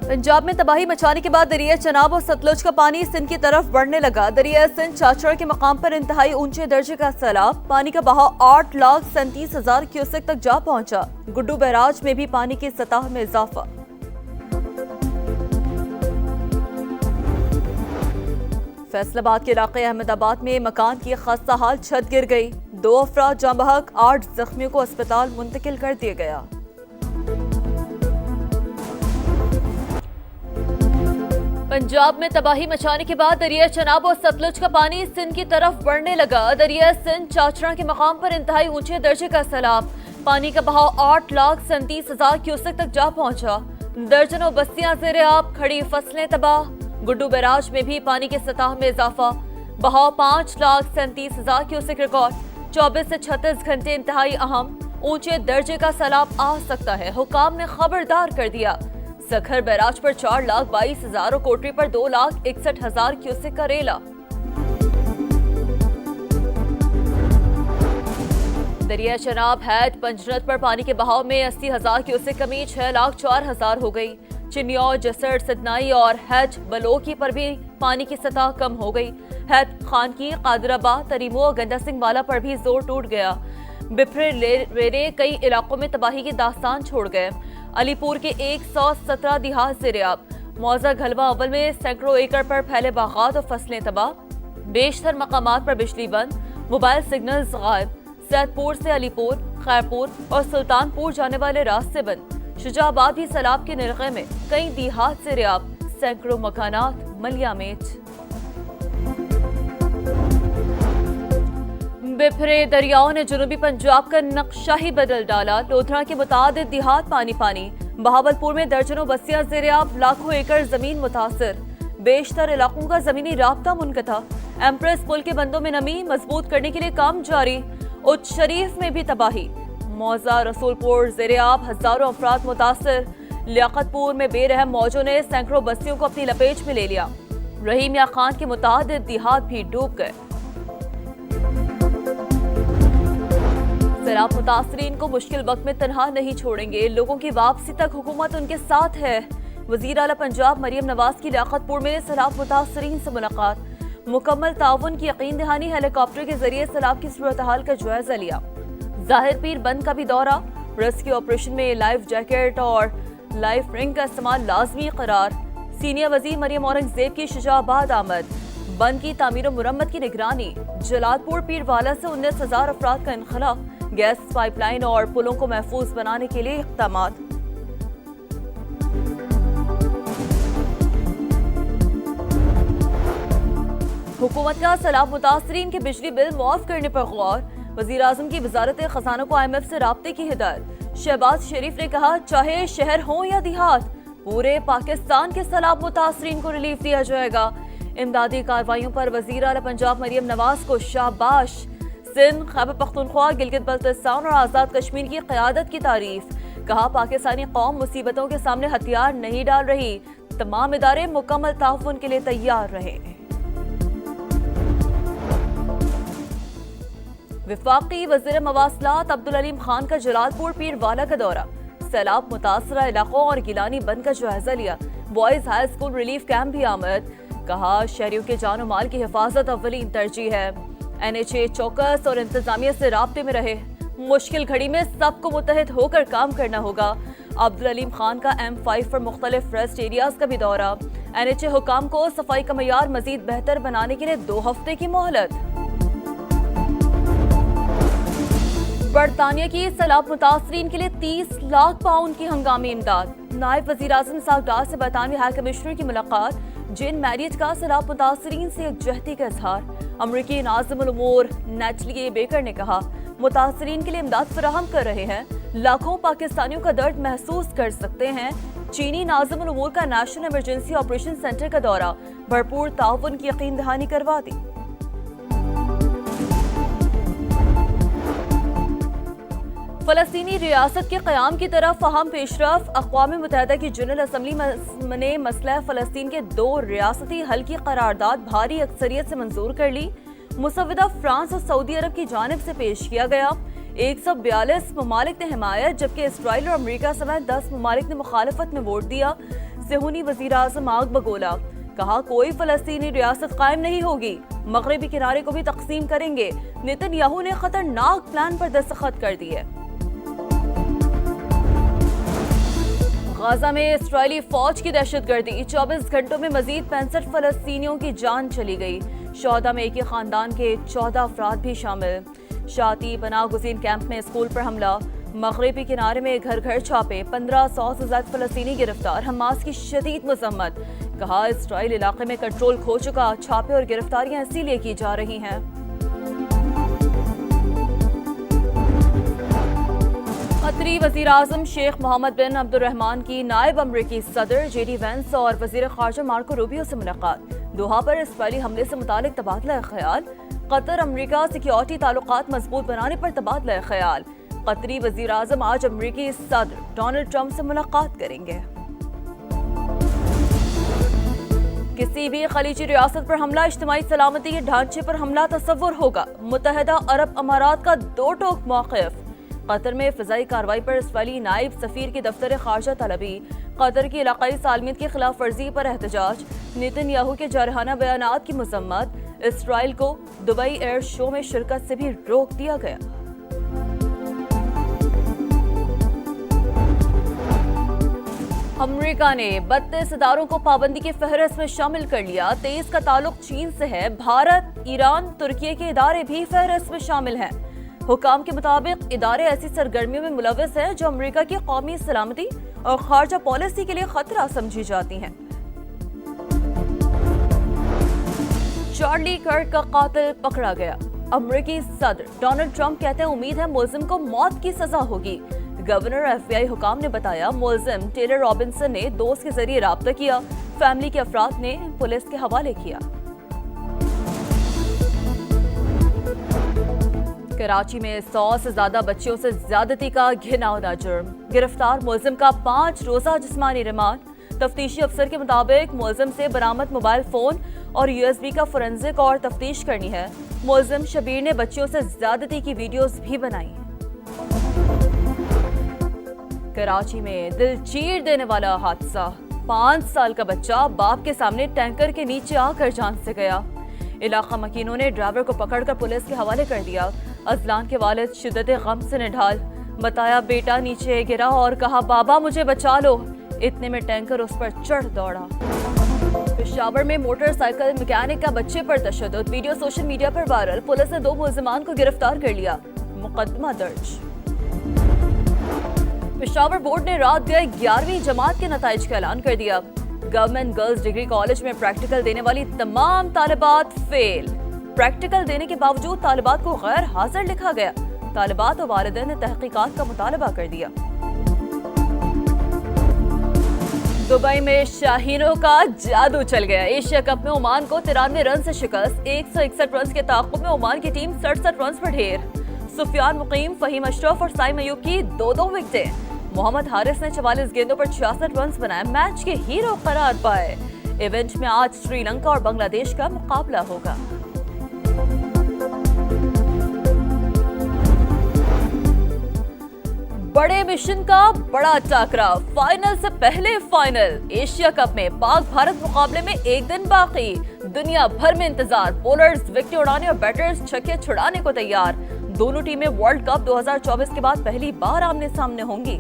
पंजाब में तबाही मचाने के बाद दरिया चनाब और सतलुज का पानी सिंध की तरफ बढ़ने लगा। दरिया सिंध चाचड़ के मकाम पर इंतहाई ऊंचे दर्जे का सैलाब, पानी का बहाव 8,37,000 क्यूसेक तक जा पहुंचा। गुड्डू बैराज में भी पानी की सतह में इजाफा। फैसलाबाद के इलाके अहमदाबाद में मकान की खस्ता हाल छत गिर गई। 2 अफराद जाँ बहक, 8 जख्मियों को अस्पताल मुंतकिल कर दिया गया। पंजाब में तबाही मचाने के बाद दरिया चनाब और सतलुज का पानी सिंध की तरफ बढ़ने लगा। दरिया सिंध चाचड़ा के मकाम पर इंतहाई ऊंचे दर्जे का सैलाब, पानी का बहाव 8,37,000 क्यूसेक तक जा पहुंचा। दर्जनों बस्तियां ज़ेरे आब, खड़ी फसलें तबाह। गुड्डू बैराज में भी पानी की सतह में इजाफा, बहाव 5,37,000 क्यूसेक रिकॉर्ड। 24 से 36 घंटे इंतहाई अहम, ऊंचे दर्जे का सैलाब आ सकता है, हुकाम ने खबरदार कर दिया। सखर बैराज पर 4,22,000 और कोटरी पर 2,61,000 क्यूसेक का रेला। दरिया चनाब, हैट, पंजनत पर पानी के बहाव में 80,000 क्यूसेक कमी 6,04,000 हो गई। चिन्यौर, जसर, सिदनाई और हैट बलोकी पर भी पानी की सतह कम हो गई। हैट, खानकी, कादराबाद, तरीमो और गंडा सिंह वाला पर भी जोर टूट गया। बिफरे रेरे कई इलाकों में तबाही की दास्तान छोड़ गए। अलीपुर के 117 देहात ज़ेरे-आब। मौजा घलवा अव्वल में सैकड़ों एकड़ पर फैले बागात और फसलें तबाह। बेशतर मकामात पर बिजली बंद, मोबाइल सिग्नल्स गायब। सैदपुर से अलीपुर, खैरपुर और सुल्तानपुर जाने वाले रास्ते बंद। शुजाबाद भी सैलाब के निरगे में, कई देहात ज़ेरे-आब, सैकड़ों मकानात मलियामेट। बिफरे दरियाओं ने जनूबी पंजाब का नक्शा ही बदल डाला। लोधरा के मुतादिद देहात पानी पानी। बहावलपुर में दर्जनों बस्तियां ज़ेरे-आब, लाखों एकड़ जमीन मुतासर। बेशतर इलाकों का जमीनी राब्ता मुनक़ता। एम्प्रेस पुल के बंदों में नमी मजबूत करने के लिए काम जारी। उच्च शरीफ में भी तबाही। मौजा, रसूलपुर ज़ेरे-आब, हजारों अफराद मुतासर। लियाकतपुर में बेरहम मौजों ने सैकड़ों बस्तियों को अपनी लपेट में ले लिया। रहीम या खान के मुतादिद देहात भी डूब गए। सैलाब मुतासरीन को मुश्किल वक्त में तनहा नहीं छोड़ेंगे। लोगों की वापसी तक हुकूमत उनके साथ है। वज़ीर आला पंजाब मरियम नवाज की लियाकतपुर में सैलाब मुतासरीन से मुलाकात। मुकम्मल ताउन की यकीन दहानी, हेलीकॉप्टर के जरिए सैलाब की सूरत हाल का जायजा लिया। जाहिर पीर बंद का भी दौरा। रेस्क्यू ऑपरेशन में लाइफ जैकेट और लाइफ रिंग का इस्तेमाल लाजमी करार। सीनियर वज़ीर मरियम औरंगजेब की शुजाबाद आमद। बंद की तामीर और मुरम्मत की निगरानी। जलालपुर पीरवाला से 19,000 अफराद का इनखला। गैस पाइपलाइन और पुलों को महफूज बनाने के लिए इक़दामात। हुकूमत का सैलाब मुतासरीन के बिजली बिल मुआफ करने पर गौर। वज़ीर आज़म की वज़ारत ख़ज़ाना को IMF से राब्ते की हिदायत। शहबाज शरीफ ने कहा, चाहे शहर हो या देहात, पूरे पाकिस्तान के सैलाब मुतासरीन को रिलीफ दिया जाएगा। इमदादी कार्रवाइयों पर वज़ीर आला पंजाब मरियम नवाज को शाबाश। सिंध, खैबर पख्तूनख्वा, गिलगित बल्तिस्तान और आज़ाद कश्मीर की क़यादत की तारीफ। कहा, पाकिस्तानी कौम मुसीबतों के सामने हथियार नहीं डाल रही। तमाम इदारे मुकम्मल ताउन के लिए तैयार रहे। वफाकी वज़ीर मवासलात अब्दुल अलीम खान का जलालपुर पीरवाला का दौरा। सैलाब मुतासरा इलाकों और गिलानी बंद का जायजा लिया। Boys high school relief camp भी आमद। कहा, शहरियों के जान और माल की हिफाजत अव्वलीन तरजीह है। NHA चौकस और इंतजामिया से राब्ते में रहे। मुश्किल घड़ी में सबको मुत्तहिद होकर काम करना होगा। अब्दुल अलीम खान का M5 पर मुख्तलिफ रेस्ट एरियाज का भी दौरा। NHA हुकाम को सफाई का मयार मजीद बेहतर बनाने के लिए 2 हफ्ते की मोहलत। बरतानिया की सैलाब मुतासरीन के लिए 30 लाख पाउंड की हंगामी इमदाद। नायब वज़ीर आज़म साहब डार से बरतानवी हाई कमिश्नर की मुलाकात। जेन मैरियट का सैलाब मुतासरीन से यकजहती का इजहार। अमरीकी नाज़िमुल उमूर नेटली बेकर ने कहा, मुतासरीन के लिए इमदाद फराहम कर रहे हैं। लाखों पाकिस्तानियों का दर्द महसूस कर सकते हैं। चीनी नाज़िमुल उमूर का नेशनल इमरजेंसी ऑपरेशन सेंटर का दौरा। भरपूर ताउन की यकीन दहानी करवा दी। फ़लस्तीनी रियासत के क़याम की तरफ अहम पेशरफ। अक़वाम मुत्तहिदा की जनरल असम्बली ने मसला फ़लस्तीन के 2 रियासती हल की करारदाद भारी अक्सरियत से मंजूर कर ली। मुसव्विदा फ्रांस और सऊदी अरब की जानिब से पेश किया गया। 142 ममालिक ने हिमायत, जबकि इसराइल और अमरीका समेत 10 ममालिक ने मुखालफत में वोट दिया। सेहूनी वजीर आज़म आग बगोला, कहा कोई फलस्तीनी रियासत कायम नहीं होगी, मगरबी किनारे को भी तकसीम करेंगे। नेतन्याहू ने खतरनाक प्लान पर दस्तखत कर दिए। गाजा में इस्राएली फौज की दहशतगर्दी, 24 घंटों में मजीद 65 फलस्तीनियों की जान चली गई। शोहदा में एक ही खानदान के 14 अफराद भी शामिल। शाती पनाहगुज़ीन कैंप में स्कूल पर हमला, मगरबी किनारे में घर घर छापे, 1500 से ज्यादा फलस्तीनी गिरफ्तार। हमास की शदीद मजम्मत, कहा इस्राएल इलाके में कंट्रोल खो चुका, छापे और गिरफ्तारियां इसीलिए की जा रही हैं। कतरी वजीर आजम शेख मोहम्मद बिन अब्दुर्रहमान की नायब अमरीकी सदर JD वेंस और वजीर खारजा मार्को रूबियो से मुलाकात। दोहा पर इस्राएली हमले से मुतालिक तबादला ख्याल। कतर अमरीका सिक्योरिटी ताल्लुकात मजबूत बनाने पर तबादला ख्याल। कतरी वजीर आजम आज अमरीकी सदर डोनाल्ड ट्रंप से मुलाकात करेंगे। किसी भी खलीजी रियासत पर हमला इज्तिमाई सलामती के ढांचे पर हमला तस्वुर होगा। मुत्तहिदा अरब अमारात का दो टोक मौक़िफ़। कतर में फ़िज़ाई कार्रवाई पर इस्राएली नायब सफ़ीर की दफ्तर खारजा तलबी। कतर की इलाकाई सालमियत की खिलाफ वर्जी पर एहतजाज। नेतन्याहू के जारहाना बयानात की मजम्मत। इस्राएल को दुबई एयर शो में शिरकत से भी रोक दिया गया। अमरीका ने 32 इदारों को पाबंदी की फहरिस्त में शामिल कर लिया। 23 का ताल्लुक चीन से है। भारत, ईरान, तुर्की के इदारे भी फहरिस्त में शामिल हैं। हुकाम के मुताबिक इदारे ऐसी सरगर्मियों में मुलविस हैं जो अमरीका की कौमी सलामती और खारजा पॉलिसी के लिए खतरा समझी जाती हैं। चार्ली कर्क का कातिल पकड़ा गया। अमरीकी सदर डोनाल्ड ट्रंप कहते हैं उम्मीद है मुलजिम को मौत की सजा होगी। गवर्नर FBI हुकाम ने बताया मुलजिम टेलर रॉबिन्सन ने दोस्त के जरिए राब्ता किया। फैमिली के अफराद ने पुलिस के हवाले किया। कराची में 100 से ज्यादा बच्चियों से ज्यादती का घिनौना जुर्म। गिरफ्तार मुलजिम का 5 रोजा जिस्मानी रिमांड। तफ्तीशी अफसर के मुताबिक मुलजिम से बरामद मोबाइल फोन और USB का फोरेंसिक और तफ्तीश करनी है। मुलजिम शबीर ने बच्चियों से ज्यादती की वीडियोस भी बनाई। कराची में दिल चीर देने वाला हादसा। 5 साल का बच्चा बाप के सामने टैंकर के नीचे आकर जान से गया। इलाका मकीनों ने ड्राइवर को पकड़कर पुलिस के हवाले कर दिया। अजलान के वालिद शिद्दत गम से निढाल, बताया बेटा नीचे गिरा और कहा बाबा मुझे बचा लो। इतने में टैंकर उस पर चढ़ दौड़ा। पेशावर में मोटरसाइकिल मैकेनिक का बच्चे पर तशद्दुद, वीडियो सोशल मीडिया पर वायरल। पुलिस ने 2 मुलजिमान को गिरफ्तार कर लिया। मुकदमा दर्ज। पेशावर बोर्ड ने रात गए 11वीं जमात के नताइज का ऐलान कर दिया। गवर्नमेंट गर्ल्स डिग्री कॉलेज में प्रैक्टिकल देने वाली तमाम तालिबात फेल। प्रैक्टिकल देने के बावजूद तालिबात को गैर हाजिर लिखा गया। तालिबात और वालिदैन ने तहकीकात का मुतालबा कर दिया। दुबई में शाहीनों का जादू चल गया। एशिया कप में ओमान को 93 रन से शिकस्त। 161 रन के ताक़ुब में ओमान की टीम 67 रन पर ढेर। सुफियान मुकीम, फहीम अशरफ और साइम अयूब की 2-2 विकेटें। मोहम्मद हारिस ने 44 गेंदों पर 66 रन बनाए, मैच के हीरो करार पाए। इवेंट में आज श्रीलंका और बांग्लादेश का मुकाबला होगा। बड़े मिशन का बड़ा टाकरा, फाइनल से पहले फाइनल। एशिया कप में पाक भारत मुकाबले में एक दिन बाकी। दुनिया भर में इंतजार। बॉलर्स विकेट उड़ाने और बैटर्स छक्के छुड़ाने को तैयार। दोनों टीमें वर्ल्ड कप 2024 के बाद पहली बार आमने सामने होंगी।